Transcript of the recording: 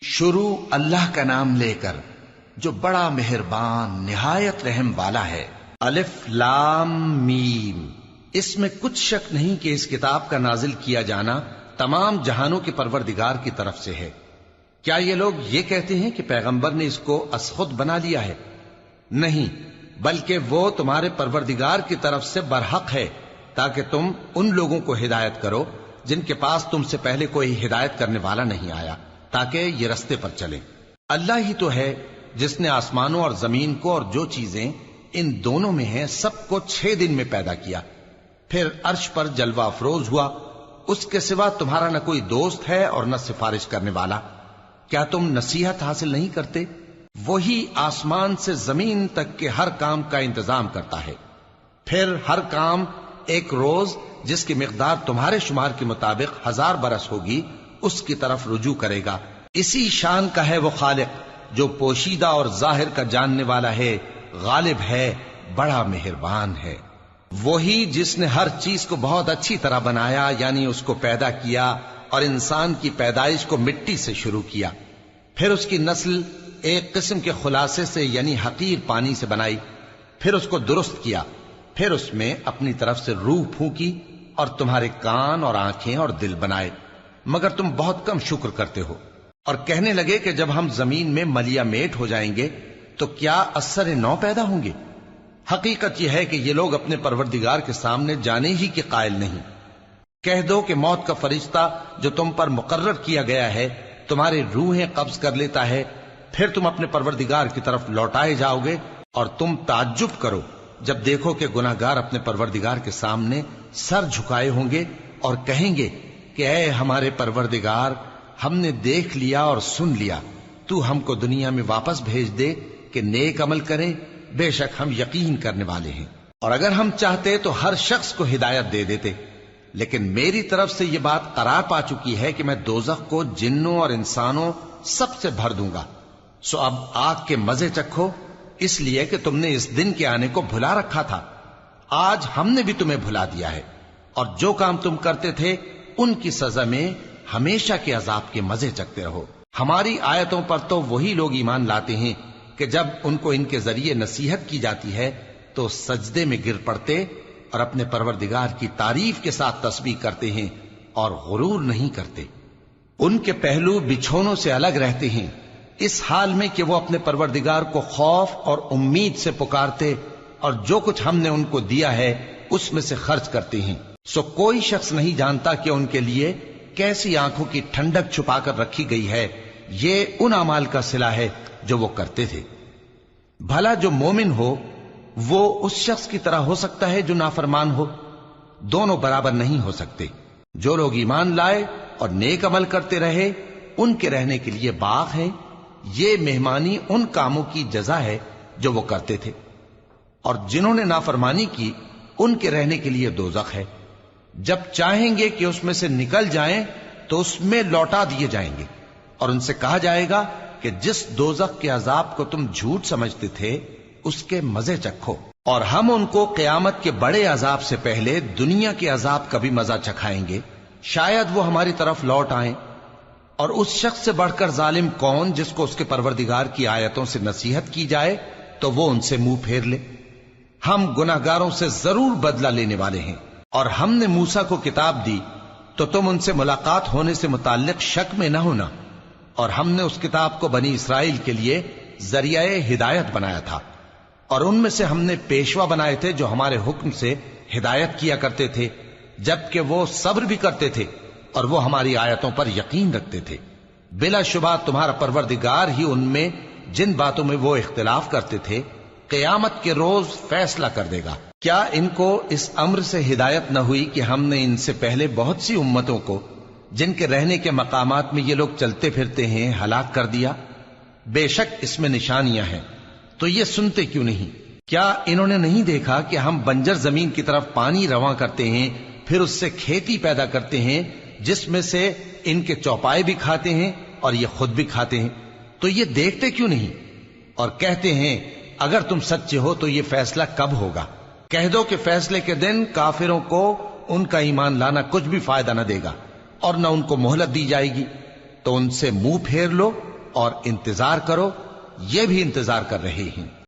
شروع اللہ کا نام لے کر جو بڑا مہربان نہایت رحم والا ہے۔ الف لام میم۔ اس میں کچھ شک نہیں کہ اس کتاب کا نازل کیا جانا تمام جہانوں کے پروردگار کی طرف سے ہے۔ کیا یہ لوگ یہ کہتے ہیں کہ پیغمبر نے اس کو از خود بنا لیا ہے؟ نہیں، بلکہ وہ تمہارے پروردگار کی طرف سے برحق ہے، تاکہ تم ان لوگوں کو ہدایت کرو جن کے پاس تم سے پہلے کوئی ہدایت کرنے والا نہیں آیا، تاکہ یہ رستے پر چلیں۔ اللہ ہی تو ہے جس نے آسمانوں اور زمین کو اور جو چیزیں ان دونوں میں ہیں سب کو 6 دن میں پیدا کیا، پھر عرش پر جلوہ افروز ہوا۔ اس کے سوا تمہارا نہ کوئی دوست ہے اور نہ سفارش کرنے والا۔ کیا تم نصیحت حاصل نہیں کرتے؟ وہی آسمان سے زمین تک کے ہر کام کا انتظام کرتا ہے، پھر ہر کام ایک روز جس کی مقدار تمہارے شمار کے مطابق 1000 برس ہوگی اس کی طرف رجوع کرے گا۔ اسی شان کا ہے وہ خالق جو پوشیدہ اور ظاہر کا جاننے والا ہے، غالب ہے، بڑا مہربان ہے۔ وہی جس نے ہر چیز کو بہت اچھی طرح بنایا، یعنی اس کو پیدا کیا اور انسان کی پیدائش کو مٹی سے شروع کیا، پھر اس کی نسل ایک قسم کے خلاصے سے یعنی حقیر پانی سے بنائی، پھر اس کو درست کیا، پھر اس میں اپنی طرف سے روح پھونکی اور تمہارے کان اور آنکھیں اور دل بنائے، مگر تم بہت کم شکر کرتے ہو۔ اور کہنے لگے کہ جب ہم زمین میں ملیا میٹ ہو جائیں گے تو کیا اثر نو پیدا ہوں گے؟ حقیقت یہ ہے کہ یہ لوگ اپنے پروردگار کے سامنے جانے ہی کے قائل نہیں۔ کہہ دو کہ موت کا فرشتہ جو تم پر مقرر کیا گیا ہے تمہاری روحیں قبض کر لیتا ہے، پھر تم اپنے پروردگار کی طرف لوٹائے جاؤ گے، اور تم تعجب کرو جب دیکھو کہ گناہگار اپنے پروردگار کے سامنے سر جھکائے ہوں گے اور کہیں گے کہ اے ہمارے پروردگار، ہم نے دیکھ لیا اور سن لیا، تو ہم کو دنیا میں واپس بھیج دے کہ نیک عمل کریں، بے شک ہم یقین کرنے والے ہیں۔ اور اگر ہم چاہتے تو ہر شخص کو ہدایت دے دیتے، لیکن میری طرف سے یہ بات قرار پا چکی ہے کہ میں دوزخ کو جنوں اور انسانوں سب سے بھر دوں گا، سو اب آگ کے مزے چکھو، اس لیے کہ تم نے اس دن کے آنے کو بھلا رکھا تھا۔ آج ہم نے بھی تمہیں بھلا دیا ہے، اور جو کام تم کرتے تھے ان کی سزا میں ہمیشہ کے عذاب کے مزے چکتے رہو۔ ہماری آیتوں پر تو وہی لوگ ایمان لاتے ہیں کہ جب ان کو ان کے ذریعے نصیحت کی جاتی ہے تو سجدے میں گر پڑتے اور اپنے پروردگار کی تعریف کے ساتھ تسبیح کرتے ہیں اور غرور نہیں کرتے۔ ان کے پہلو بچھونوں سے الگ رہتے ہیں، اس حال میں کہ وہ اپنے پروردگار کو خوف اور امید سے پکارتے اور جو کچھ ہم نے ان کو دیا ہے اس میں سے خرچ کرتے ہیں۔ سو کوئی شخص نہیں جانتا کہ ان کے لیے کیسی آنکھوں کی ٹھنڈک چھپا کر رکھی گئی ہے، یہ ان اعمال کا صلہ ہے جو وہ کرتے تھے۔ بھلا جو مومن ہو وہ اس شخص کی طرح ہو سکتا ہے جو نافرمان ہو؟ دونوں برابر نہیں ہو سکتے۔ جو لوگ ایمان لائے اور نیک عمل کرتے رہے ان کے رہنے کے لیے باغ ہے، یہ مہمانی ان کاموں کی جزا ہے جو وہ کرتے تھے، اور جنہوں نے نافرمانی کی ان کے رہنے کے لیے دوزخ ہے، جب چاہیں گے کہ اس میں سے نکل جائیں تو اس میں لوٹا دیے جائیں گے، اور ان سے کہا جائے گا کہ جس دوزخ کے عذاب کو تم جھوٹ سمجھتے تھے اس کے مزے چکھو، اور ہم ان کو قیامت کے بڑے عذاب سے پہلے دنیا کے عذاب کا بھی مزہ چکھائیں گے، شاید وہ ہماری طرف لوٹ آئیں۔ اور اس شخص سے بڑھ کر ظالم کون جس کو اس کے پروردگار کی آیتوں سے نصیحت کی جائے تو وہ ان سے منہ پھیر لے؟ ہم گناہگاروں سے ضرور بدلہ لینے والے ہیں۔ اور ہم نے موسیٰ کو کتاب دی تو تم ان سے ملاقات ہونے سے متعلق شک میں نہ ہونا، اور ہم نے اس کتاب کو بنی اسرائیل کے لیے ذریعہ ہدایت بنایا تھا، اور ان میں سے ہم نے پیشوا بنائے تھے جو ہمارے حکم سے ہدایت کیا کرتے تھے، جبکہ وہ صبر بھی کرتے تھے اور وہ ہماری آیتوں پر یقین رکھتے تھے۔ بلا شبہ تمہارا پروردگار ہی ان میں جن باتوں میں وہ اختلاف کرتے تھے قیامت کے روز فیصلہ کر دے گا۔ کیا ان کو اس امر سے ہدایت نہ ہوئی کہ ہم نے ان سے پہلے بہت سی امتوں کو جن کے رہنے کے مقامات میں یہ لوگ چلتے پھرتے ہیں ہلاک کر دیا؟ بے شک اس میں نشانیاں ہیں، تو یہ سنتے کیوں نہیں؟ کیا انہوں نے نہیں دیکھا کہ ہم بنجر زمین کی طرف پانی رواں کرتے ہیں، پھر اس سے کھیتی پیدا کرتے ہیں جس میں سے ان کے چوپائے بھی کھاتے ہیں اور یہ خود بھی کھاتے ہیں؟ تو یہ دیکھتے کیوں نہیں؟ اور کہتے ہیں اگر تم سچے ہو تو یہ فیصلہ کب ہوگا؟ کہہ دو کہ فیصلے کے دن کافروں کو ان کا ایمان لانا کچھ بھی فائدہ نہ دے گا اور نہ ان کو مہلت دی جائے گی، تو ان سے منہ پھیر لو اور انتظار کرو، یہ بھی انتظار کر رہے ہیں۔